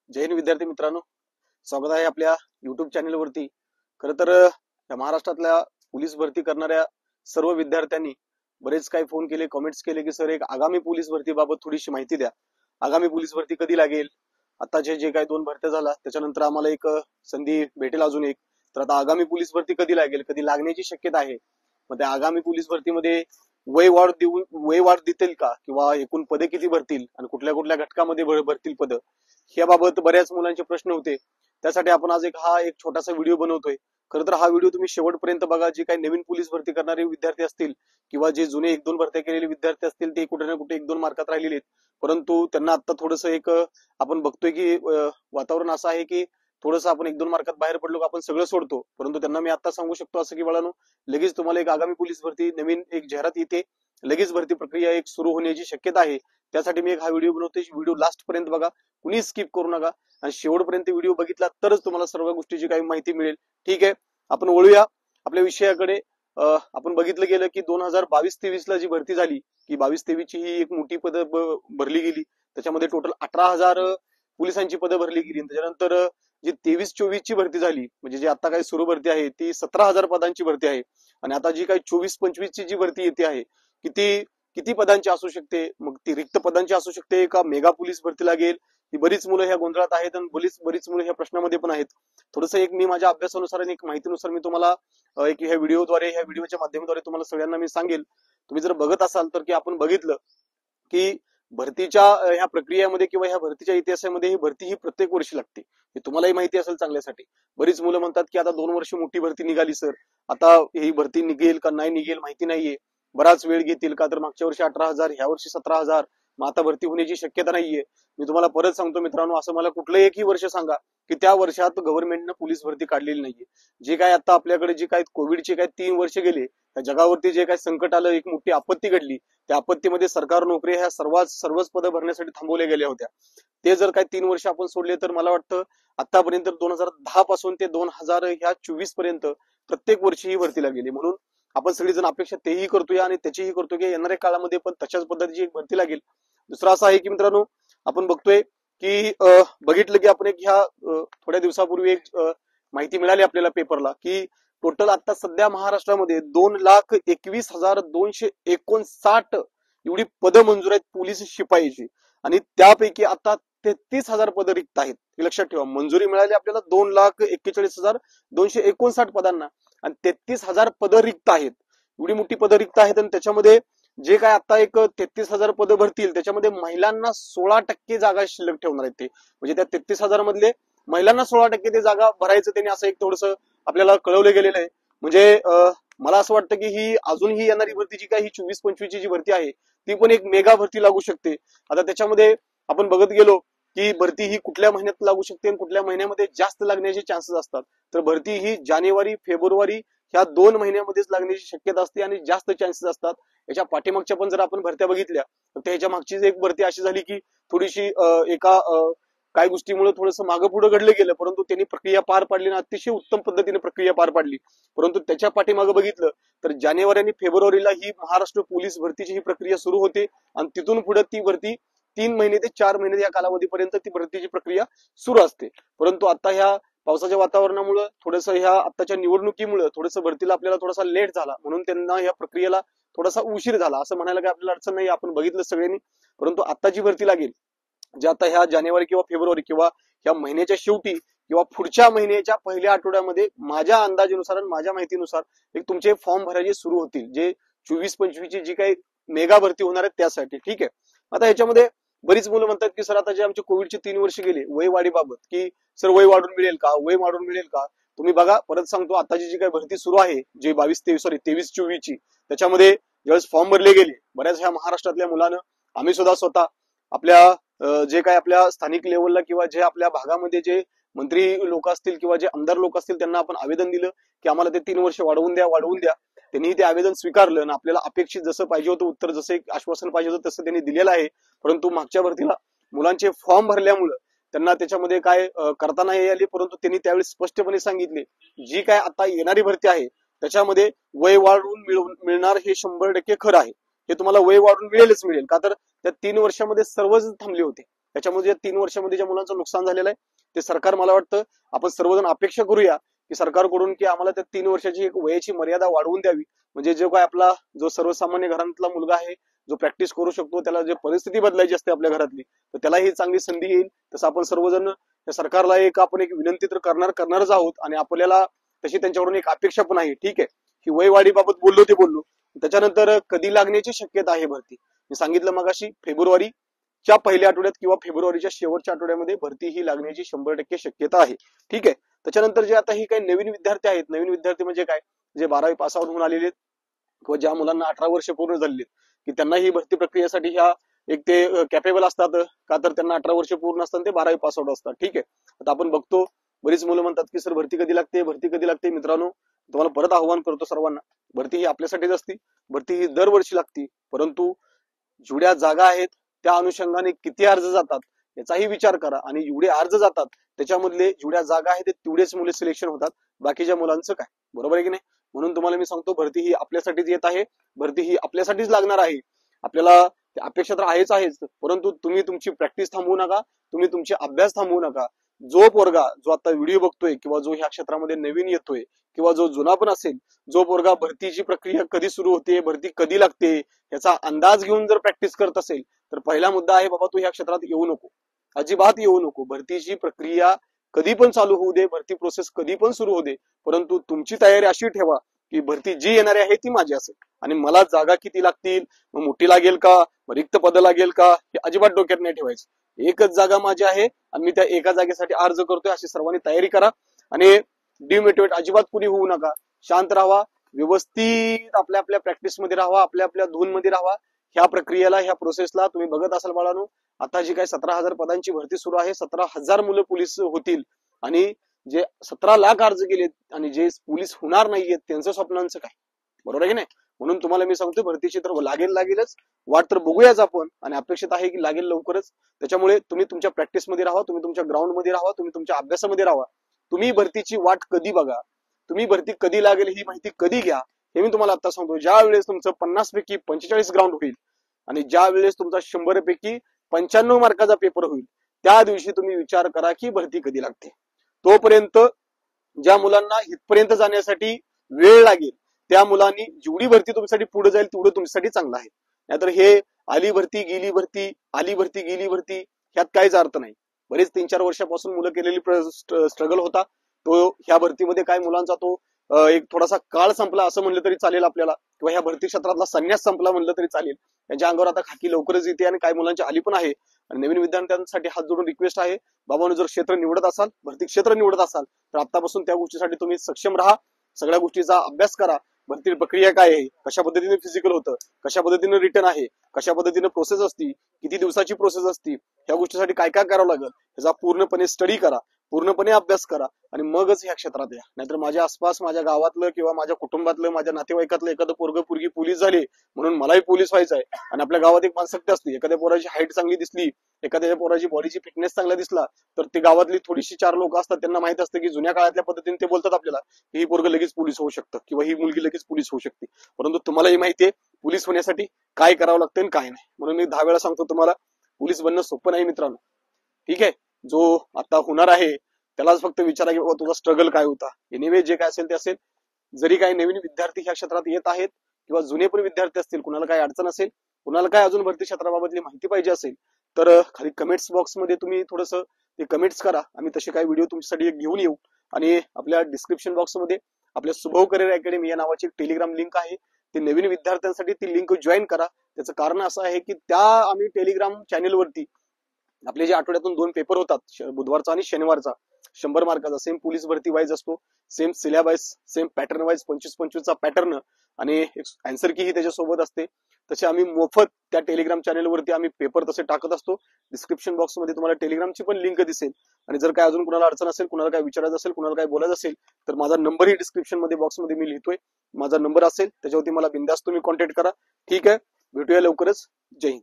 जय हिंद विद्यार्थी मित्रांनो, स्वागत आहे आपल्या युट्यूब चॅनलवरती। खरं तर या महाराष्ट्रातल्या पोलीस भरती करणाऱ्या सर्व विद्यार्थ्यांनी बरेच काही फोन केले, कमेंट्स केले की सर एक आगामी पोलीस भरती बाबत थोडीशी माहिती द्या। आगामी पोलीस भरती कधी लागेल? आता जे काही 2 भरत्या झाला त्याच्यानंतर आम्हाला एक संधी भेटेल अजून एक, तर आता आगामी पोलीस भरती कधी लागेल, कधी लागण्याची शक्यता आहे? मग त्या आगामी पोलीस भरतीमध्ये वय वाढ देतील का, किंवा एकूण पदे किती भरतील आणि कुठल्या कुठल्या घटकामध्ये भरतील पद, याबाबत बऱ्याच मुलांचे प्रश्न होते। त्यासाठी आपण आज एक छोटासा व्हिडिओ बनवतोय। खरं तर हा व्हिडिओ तुम्ही शेवटपर्यंत बघा। जे काही नवीन पोलीस भरती करणारे विद्यार्थी असतील किंवा जे जुने 1-2 भरत्या केलेले विद्यार्थी असतील ते कुठे ना कुठे 1-2 मार्कात राहिलेले आहेत, परंतु त्यांना आता थोडंसं आपण बघतोय की वातावरण असं आहे की थोडंसं आपण 1-2 मार्कात बाहेर पडलो का आपण सगळं सोडतो। परंतु त्यांना मी आता सांगू शकतो असं की बाळांनो, लगेच तुम्हाला एक आगामी पोलीस भरती नवीन एक जाहिरात येते, लगेच भरती प्रक्रिया एक सुरू होण्याची शक्यता आहे। त्यासाठी मी हा व्हिडिओ बनवतोय। व्हिडिओ लास्ट पर्यंत बघा, कुणी स्किप करू नका आणि शेवटपर्यंत व्हिडिओ बघितला तरच तुम्हाला सर्व गोष्टीची काही माहिती मिळेल। ठीक आहे, आपण वळूया आपल्या विषयाकडे। आपण बघितलं गेलं की 2022-23 ला जी भरती झाली की 22-23 ची ही एक मोठी पद भरली गेली। त्याच्यामध्ये टोटल 18,000 पोलिसांची पदं भरली गेली। त्याच्यानंतर जी 23-24 ची भरती झाली, म्हणजे जी आता काही सुरू भरती आहे ती 17,000 पदांची भरती आहे। आणि आता जी काही 24-25 ची जी भरती येते आहे किती पदांची असू शकते? मग ती रिक्त पदांची असू शकते का मेगा पोलीस भरती लागेल? ही बरीच मुलं ह्या गोंधळात आहेत आणि बरीच मुलं ह्या प्रश्नामध्ये पण आहेत। थोडंसं मी माझ्या अभ्यासानुसार आणि एक माहितीनुसार मी तुम्हाला ह्या व्हिडिओच्या माध्यमाद्वारे तुम्हाला सगळ्यांना मी सांगेल। तुम्ही जर बघत असाल तर की आपण बघितलं की भरतीच्या ह्या प्रक्रियेमध्ये किंवा ह्या भरतीच्या इतिहासामध्ये ही भरती ही प्रत्येक वर्षी लागते, हे तुम्हालाही माहिती असेल चांगल्यासाठी। बरीच मुलं म्हणतात की आता 2 वर्ष मोठी भरती निघाली सर, आता ही भरती निघेल का नाही निघेल माहिती नाहीये, बराच वेळ घेतील का, तर मागच्या वर्षी 18,000 ह्या वर्षी 17,000, मग आता भरती होण्याची शक्यता नाहीये। मी तुम्हाला परत सांगतो मित्रांनो, असं मला कुठलंही एकही वर्ष सांगा की त्या वर्षात गव्हर्नमेंटनं पोलीस भरती काढलेली नाहीये। जे काय आता आपल्याकडे जे काय कोविडचे काय 3 वर्ष गेले, त्या जगावरती जे काय संकट आलं, एक मोठी आपत्ती घडली, त्या आपत्तीमध्ये सरकार नोकरी ह्या सर्वच पदं भरण्यासाठी थांबवल्या गेल्या होत्या। ते जर काय 3 वर्ष आपण सोडले तर मला वाटतं आतापर्यंत 2010 पासून ते 2024 पर्यंत प्रत्येक वर्षी ही भरतीला गेली। म्हणून आपण सगळेजण अपेक्षा तेही करतोय आणि त्याचीही करतो की येणाऱ्या काळामध्ये पण तशाच पद्धतीची एक भरती लागेल। दुसरं असं आहे की मित्रांनो, आपण बघतोय की बघितलं की आपण थोड्या दिवसापूर्वी माहिती मिळाली आपल्याला पेपरला की टोटल आता सध्या महाराष्ट्रामध्ये 2,21,259 एवढी पदं मंजूर आहेत पोलीस शिपाईची, आणि त्यापैकी आता 33,000 पदं रिक्त आहेत। हे लक्षात ठेवा, मंजुरी मिळाली आपल्याला 2,41,259 पदांना आणि 33,000 पदं रिक्त आहेत। एवढी मोठी पदं रिक्त आहेत आणि त्याच्यामध्ये जे काय आता 33,000 पदं भरतील त्याच्यामध्ये महिलांना 16% जागा शिल्लक ठेवणार आहेत ते, म्हणजे त्या 33,000 मधले महिलांना 16% ते जागा भरायचं त्यांनी असं एक थोडंसं आपल्याला कळवलं गेलेलं आहे। म्हणजे मला असं वाटतं की ही अजूनही येणारी भरती जी काय ही 24-25 ची जी भरती आहे ती पण एक मेगा भरती लागू शकते। आता त्याच्यामध्ये आपण बघत गेलो की भरती ही कुठल्या महिन्यात लागू शकते आणि कुठल्या महिन्यामध्ये जास्त लागण्याचे चान्सेस असतात, तर भरती ही जानेवारी फेब्रुवारी ह्या 2 महिन्यामध्येच लागण्याची शक्यता असते आणि जास्त चान्सेस असतात। याच्या पाठीमागच्या पण जर आपण भरत्या बघितल्या तर त्याच्या मागचीच एक भरती अशी झाली की थोडीशी काही गोष्टीमुळे थोडंसं मागं पुढे घडलं गेलं, परंतु त्यांनी प्रक्रिया पार पाडली आणि अतिशय उत्तम पद्धतीने प्रक्रिया पार पाडली। परंतु त्याच्या पाठीमागं बघितलं तर जानेवारी आणि फेब्रुवारीला ही महाराष्ट्र पोलीस भरतीची ही प्रक्रिया सुरू होते आणि तिथून पुढे ती भरती 3 महिने ते 4 महिने या कालावधीपर्यंत ती भरतीची प्रक्रिया सुरू असते। परंतु आता ह्या पावसाच्या वातावरणामुळे थोडंसं ह्या आताच्या निवडणुकीमुळे थोडंसं भरतीला आपल्याला थोडासा लेट झाला, म्हणून त्यांना या प्रक्रियेला थोडासा उशीर झाला असं म्हणायला काही आपल्याला अडचण नाही, आपण बघितलं सगळ्यांनी। परंतु आता जी भरती लागेल, जे आता ह्या जानेवारी किंवा फेब्रुवारी किंवा ह्या महिन्याच्या शेवटी किंवा पुढच्या महिन्याच्या पहिल्या आठवड्यामध्ये माझ्या अंदाजानुसार आणि माझ्या माहितीनुसार तुमचे फॉर्म भरायचे सुरू होतील, जे 24-25 ची जी काही मेगा भरती होणार आहे त्यासाठी। ठीक आहे, आता ह्याच्यामध्ये बरीच मुलं म्हणतात की सर आता जे आमचे कोविडचे 3 वर्ष गेले वय वाढीबाबत की सर वय वाढून मिळेल का, वय वाढून मिळेल का? तुम्ही बघा, परत सांगतो, आताची जी काही भरती सुरू आहे जे 23-24 ची, त्याच्यामध्ये ज्यावेळेस फॉर्म भरले गेले बऱ्याच ह्या महाराष्ट्रातल्या मुलानं, आम्ही सुद्धा स्वतः आपल्या जे काही आपल्या स्थानिक लेवलला किंवा जे आपल्या भागामध्ये जे मंत्री लोक असतील किंवा जे आमदार लोक असतील त्यांना आपण आवेदन दिलं की आम्हाला ते 3 वर्ष वाढवून द्या। त्यांनी ते आवेदन स्वीकारलं आणि आपल्याला अपेक्षित जसं पाहिजे होतं उत्तर, जसं एक आश्वासन पाहिजे होतं तसं त्यांनी दिलेलं आहे। परंतु मागच्या भरतीला मुलांचे फॉर्म भरल्यामुळं त्यांना त्याच्यामध्ये काय करता नाही आले, परंतु त्यांनी त्यावेळी स्पष्टपणे सांगितले जी काय आता येणारी भरती आहे त्याच्यामध्ये वय वाढवून मिळणार हे 100% खरं आहे। हे तुम्हाला वय वाढून मिळेलच मिळेल का, तर त्या 3 वर्षामध्ये सर्वच थांबले होते, त्याच्यामध्ये 3 वर्षामध्ये ज्या मुलांचं नुकसान झालेलं आहे ते सरकार, मला वाटतं आपण सर्वजण अपेक्षा करूया की सरकारकडून की आम्हाला त्या 3 वर्षाची एक वयाची मर्यादा वाढवून द्यावी, म्हणजे जो काय आपला जो सर्वसामान्य घरातला मुलगा आहे जो प्रॅक्टिस करू शकतो, त्याला जे परिस्थिती बदलायची असते आपल्या घरातली, तर त्याला ही चांगली संधी येईल. तसं आपण सर्वजण त्या सरकारला आपण एक विनंती तर करणारच आहोत आणि आपल्याला तशी त्यांच्याकडून एक अपेक्षा पण आहे. ठीक आहे, ही वयवाढीबाबत बोललो ते बोललो. त्याच्यानंतर कधी लागण्याची शक्यता आहे भरती, मी सांगितलं मगाशी फेब्रुवारीच्या पहिल्या आठवड्यात किंवा फेब्रुवारीच्या शेवटच्या आठवड्यामध्ये भरती ही लागण्याची 100% शक्यता आहे. ठीक आहे. त्याच्यानंतर जे आता ही काही नवीन विद्यार्थी आहेत, नवीन विद्यार्थी म्हणजे काय, जे 12वी पास आउट होऊन आलेले किंवा ज्या मुलांना 18 वर्ष पूर्ण झालेली की त्यांना ही भरती प्रक्रियेसाठी ह्या एक ते कॅपेबल असतात का, तर त्यांना 18 वर्ष पूर्ण असतात, ते 12वी पास आउट असतात. ठीक आहे. आता आपण बघतो बरीच मुलं म्हणतात की सर भरती कधी लागते, भरती कधी लागते. मित्रांनो, तुम्हाला परत आव्हान करतो सर्वांना, भरती ही आपल्यासाठीच असते, भरती ही दरवर्षी लागते, परंतु जेवढ्या जागा आहेत त्या अनुषंगाने किती अर्ज जातात याचाही विचार करा, आणि जेवढे अर्ज जातात त्याच्यामधले जेवढ्या जागा आहेत तेवढेच मुले सिलेक्शन होतात, बाकीच्या मुलांचं काय. बरोबर आहे की नाही. म्हणून तुम्हाला मी सांगतो भरती ही आपल्यासाठीच येत आहे, भरती ही आपल्यासाठीच लागणार आहे. आपल्याला अपेक्षा तर आहेच, परंतु तुम्ही तुमची प्रॅक्टिस थांबवू नका, तुम्ही तुमचे अभ्यास थांबवू नका. जो पोरगा जो आता व्हिडिओ बघतोय किंवा जो ह्या क्षेत्रामध्ये नवीन येतोय किंवा जो जुना पण असेल, जो पोरगा भरतीची प्रक्रिया कधी सुरू होते, भरती कधी लागते याचा अंदाज घेऊन जर प्रॅक्टिस करत असेल, तर पहिला मुद्दा आहे बाबा, तू ह्या क्षेत्रात येऊ नको, अजिबात येऊ नको. भरतीची प्रक्रिया कधी पण चालू होऊ दे, भरती प्रोसेस कधी पण सुरू होऊ दे, परंतु तुमची तयारी अशी ठेवा की भरती जी येणारी आहे ती माझी असेल, आणि मला जागा किती लागतील, मग मोठी लागेल का, रिक्त पद लागेल का, हे अजिबात डोक्यात नाही ठेवायचं. एकच जागा माझी आहे आणि मी त्या एका जागेसाठी अर्ज करतोय, अशी सर्वांनी तयारी करा. आणि डिमोटिवेट अजिबात कुणी होऊ नका, शांत राहा, व्यवस्थित आपल्या आपल्या प्रॅक्टिस मध्ये राहा, आपल्या आपल्या धून मध्ये राहा. ह्या प्रक्रियेला, ह्या प्रोसेसला तुम्ही बघत असाल बाळांनो, आता जी काही 17,000 पदांची भरती सुरू आहे, 17,000 मुलं पोलीस होतील, आणि जे 17 लाख अर्ज गेलेत आणि जे पोलीस होणार नाहीयेत त्यांचं स्वप्नांचं काय. बरोबर आहे की नाही. म्हणून तुम्हाला मी सांगतो भरतीची तर लागेलच, वाट तर बघूयाच आपण, आणि अपेक्षित आहे की लागेल लवकरच. त्याच्यामुळे तुम्ही तुमच्या प्रॅक्टिस मध्ये राहा, तुम्ही तुमच्या ग्राउंड मध्ये राहा, तुम्ही तुमच्या अभ्यासामध्ये राहा. तुम्ही भरतीची वाट कधी बघा, तुम्ही भरती कधी लागेल ही माहिती कधी घ्या, हे मी तुम्हाला आता सांगतो. ज्या वेळेस तुमचं 50 पैकी 45 ग्राउंड होईल आणि ज्या वेळेस तुमचा 100 पैकी 95 मार्काचा पेपर होईल, त्या दिवशी तुम्ही विचार करा की भरती कधी लागते. तोपर्यंत ज्या मुलांना इथपर्यंत जाण्यासाठी वेळ लागेल त्या मुलांनी जेवढी भरती तुमच्यासाठी पुढे जाईल तेवढं तुमच्यासाठी चांगलं आहे. नाहीतर हे आली भरती गेली भरती, आली भरती गेली भरती, ह्यात काहीच अर्थ नाही. बरेच 3-4 वर्षापासून मुलं केलेली स्ट्रगल होता, तो ह्या भरतीमध्ये काय मुलांचा तो एक थोडासा काळ संपला असं म्हणलं तरी चालेल आपल्याला, किंवा ह्या भरती क्षेत्रातला संन्यास संपला म्हणलं तरी चालेल. त्यांच्या अंगावर आता खाकी लवकरच येते आणि काही मुलांची आली पण आहे. आणि नवीन विद्यार्थ्यांसाठी हात जोडून रिक्वेस्ट आहे, बाबांनो जर क्षेत्र निवडत असाल, भरती क्षेत्र निवडत असाल, तर आतापासून त्या गोष्टीसाठी तुम्ही सक्षम राहा, सगळ्या गोष्टीचा अभ्यास करा. भरती प्रक्रिया काय आहे, कशा पद्धतीने फिजिकल होतं, कशा पद्धतीने रिटर्न आहे, कशा पद्धतीने प्रोसेस असती, किती दिवसाची प्रोसेस असती, ह्या गोष्टीसाठी काय काय करावं लागेल ह्याचा पूर्णपणे स्टडी करा, पूर्णपणे अभ्यास करा, आणि मगच ह्या क्षेत्रात या. नाहीतर माझ्या आसपास, माझ्या गावातलं किंवा माझ्या कुटुंबातलं, माझ्या नातेवाईकातलं एखादं पोरग पोरगी पोलीस झाले म्हणून मलाही पोलीस व्हायचं आहे, आणि आपल्या गावात एक मानसिकता असते, एखाद्या पोराची हाईट चांगली दिसली, एखाद्या पोराची बॉडीची फिटनेस चांगला दिसला, तर ते गावातली थोडीशी 4 लोक असतात, त्यांना माहित असतं की जुन्या काळातल्या पद्धतीने ते बोलतात आपल्याला की ही पोरग लगेच पोलीस होऊ शकतं किंवा ही मुलगी लगेच पोलीस होऊ शकते. परंतु तुम्हालाही माहितीये पोलीस होण्यासाठी काय करावं लागतं आणि काय नाही. म्हणून मी 10 वेळा सांगतो तुम्हाला, पोलीस बनणं सोपं नाही मित्रांनो. ठीक आहे. जो आता होणार आहे त्यालाच फक्त विचारा की बाबा तुझा स्ट्रगल काय होता. एनिवे जे काय असेल ते असेल. जरी काही नवीन विद्यार्थी ह्या क्षेत्रात येत आहेत किंवा जुने पण विद्यार्थी असतील, कुणाला काही अडचण असेल, कुणाला काय अजून भरती क्षेत्राबाबतली माहिती पाहिजे असेल, तर खाली कमेंट्स बॉक्स मध्ये तुम्ही थोडंसं ते कमेंट्स करा. आम्ही तसे काही व्हिडिओ तुमच्यासाठी घेऊन येऊ. आणि आपल्या डिस्क्रिप्शन बॉक्स मध्ये आपल्या सुभव करिअर अकॅडमी या नावाची टेलिग्राम लिंक आहे, ते नवीन विद्यार्थ्यांसाठी ती लिंक जॉईन करा. त्याचं कारण असं आहे की त्या आम्ही टेलिग्राम चॅनेलवरती आपले जे आठवड्यातून 2 पेपर होतात, बुधवारचा आणि शनिवारचा, 100 मार्काचा सेम पोलीस भरती वाईज असतो, same syllabus, same pattern wise 25-25चा पॅटर्न, आणि आन्सर की ही त्याच्यासोबत असते. तसे आम्ही मोफत त्या टेलिग्राम चॅनेलवरती आम्ही पेपर तसे टाकत असतो. डिस्क्रिप्शन बॉक्स मध्ये तुम्हाला टेलिग्रामची पण लिंक दिसेल. आणि जर काय अजून कुणाला अडचण असेल, कुणाला काय विचारायचं असेल, कुणाला काय बोलायचं असेल, तर माझा नंबरही डिस्क्रिप्शन मध्ये बॉक्स मध्ये मी लिहितोय, माझा नंबर असेल त्याच्यावरती मला बिंदास तुम्ही कॉन्टॅक्ट करा. ठीक आहे, भेटूया लवकरच. जय हिंद.